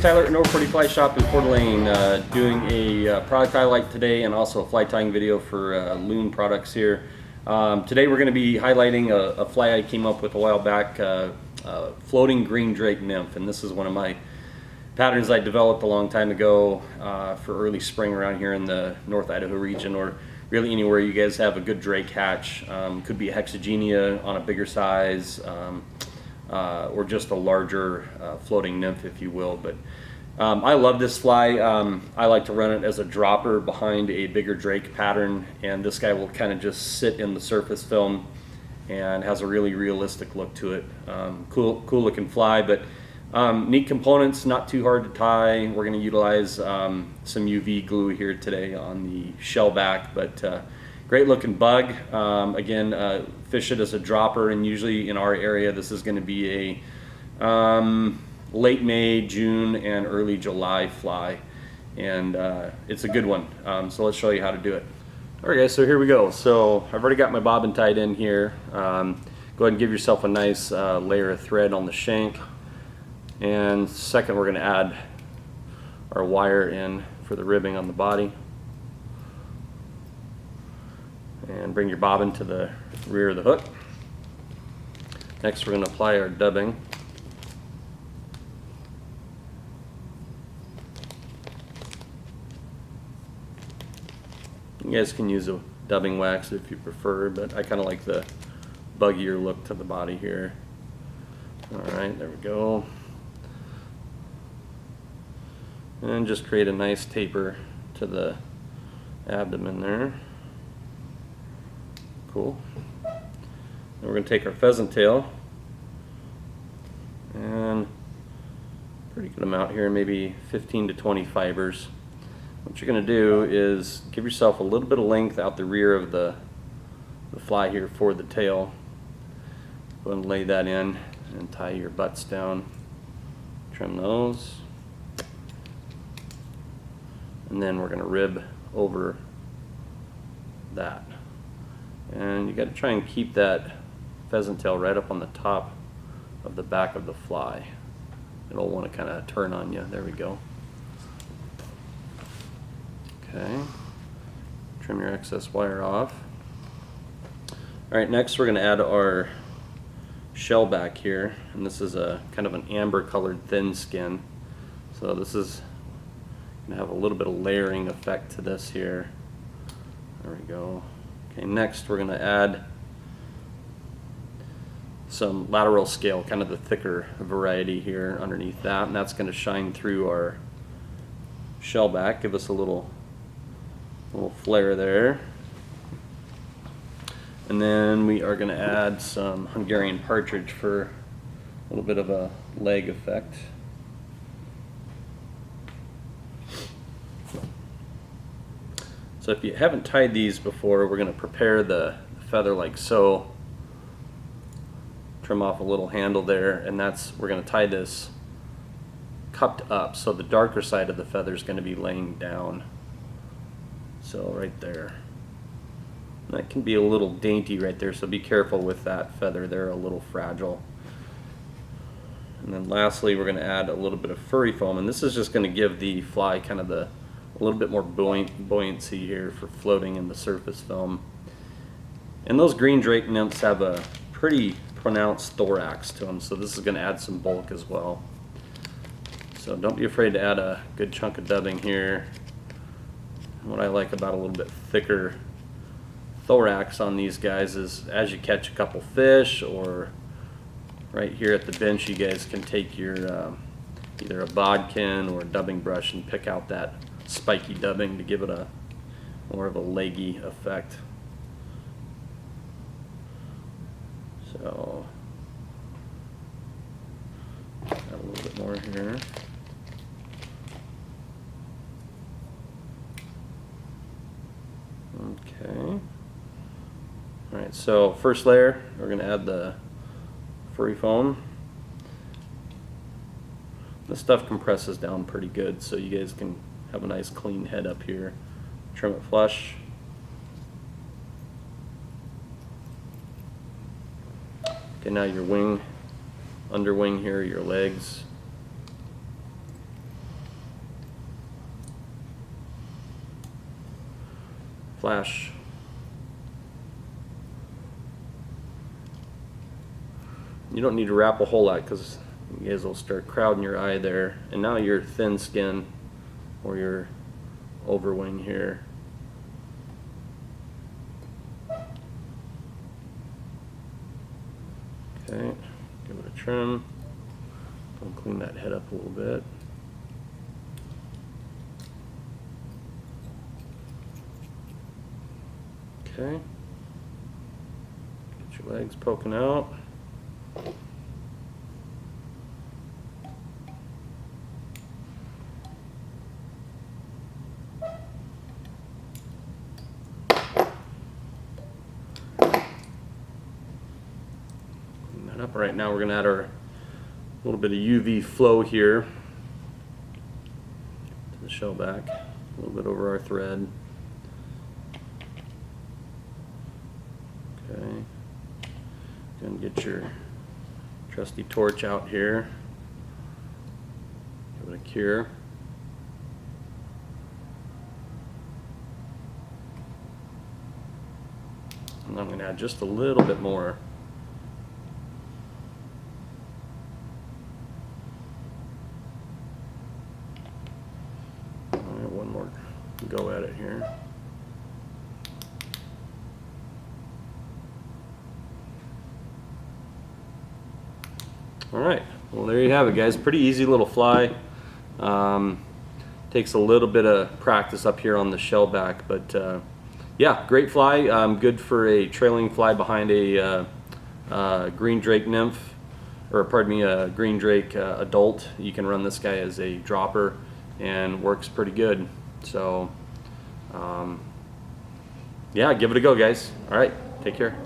Tyler at North Idaho Fly Shop in Coeur d'Alene, doing a product highlight today and also a fly tying video for Loon products here. Today we're going to be highlighting a fly I came up with a while back, floating green drake nymph, and this is one of my patterns I developed a long time ago for early spring around here in the North Idaho region, or really anywhere you guys have a good drake hatch. Could be a hexagenia on a bigger size, or just a larger floating nymph, if you will. But I love this fly. I like to run it as a dropper behind a bigger drake pattern, and this guy will kind of just sit in the surface film and has a really realistic look to it. Cool looking fly, but neat components, not too hard to tie. We're going to utilize some UV glue here today on the shell back, but great looking bug. Again, fish it as a dropper, and usually in our area this is going to be a late May, June, and early July fly, and it's a good one. So let's show you how to do it. Alright guys, so here we go. So I've already got my bobbin tied in here. Go ahead and give yourself a nice layer of thread on the shank, and second we're going to add our wire in for the ribbing on the body. And bring your bobbin to the rear of the hook. Next we're going to apply our dubbing. You guys can use a dubbing wax if you prefer, but I kind of like the buggier look to the body here. Alright, there we go. And just create a nice taper to the abdomen there. Cool. Then we're going to take our pheasant tail, and pretty good amount here, maybe 15 to 20 fibers. What you're going to do is give yourself a little bit of length out the rear of the fly here for the tail. Go ahead and lay that in and tie your butts down. Trim those. And then we're going to rib over that. And you got to try and keep that pheasant tail right up on the top of the back of the fly. It'll want to kind of turn on you. There we go. Okay. Trim your excess wire off. Alright, next we're going to add our shell back here, and this is a kind of an amber colored thin skin. So this is going to have a little bit of layering effect to this here. There we go. Okay, next we're going to add some lateral scale, kind of the thicker variety here underneath that, and that's going to shine through our shell back, give us a little flare there. And then we are going to add some Hungarian partridge for a little bit of a leg effect. So if you haven't tied these before, we're going to prepare the feather like so. Trim off a little handle there, and we're going to tie this cupped up, so the darker side of the feather is going to be laying down. So right there. That can be a little dainty right there, so be careful with that feather. They're a little fragile. And then lastly, we're going to add a little bit of furry foam, and this is just going to give the fly kind of a little bit more buoyancy here for floating in the surface film. And those green drake nymphs have a pretty pronounced thorax to them, so this is going to add some bulk as well. So don't be afraid to add a good chunk of dubbing here. What I like about a little bit thicker thorax on these guys is as you catch a couple fish, or right here at the bench, you guys can take your either a bodkin or a dubbing brush and pick out that spiky dubbing to give it a more of a leggy effect. So add a little bit more here. Okay. Alright, so first layer, we're going to add the furry foam. This stuff compresses down pretty good, so you guys can have a nice clean head up here. Trim it flush. Okay, now your wing, underwing here, your legs. flash. You don't need to wrap a whole lot because you guys will start crowding your eye there. And now your thin skin or your overwing here. Okay, give it a trim. I'll clean that head up a little bit. Okay. Get your legs poking out. Up. Right now we're going to add our little bit of UV flow here to the shell back, a little bit over our thread. Okay, going to get your trusty torch out here, give it a cure. And I'm going to add just a little bit more. One more go at it here. All right, well there you have it, guys. Pretty easy little fly. Takes a little bit of practice up here on the shell back, but yeah, great fly. Good for a trailing fly behind a green drake nymph, or pardon me, a green drake adult. You can run this guy as a dropper and works pretty good. So yeah, give it a go, guys. All right, take care.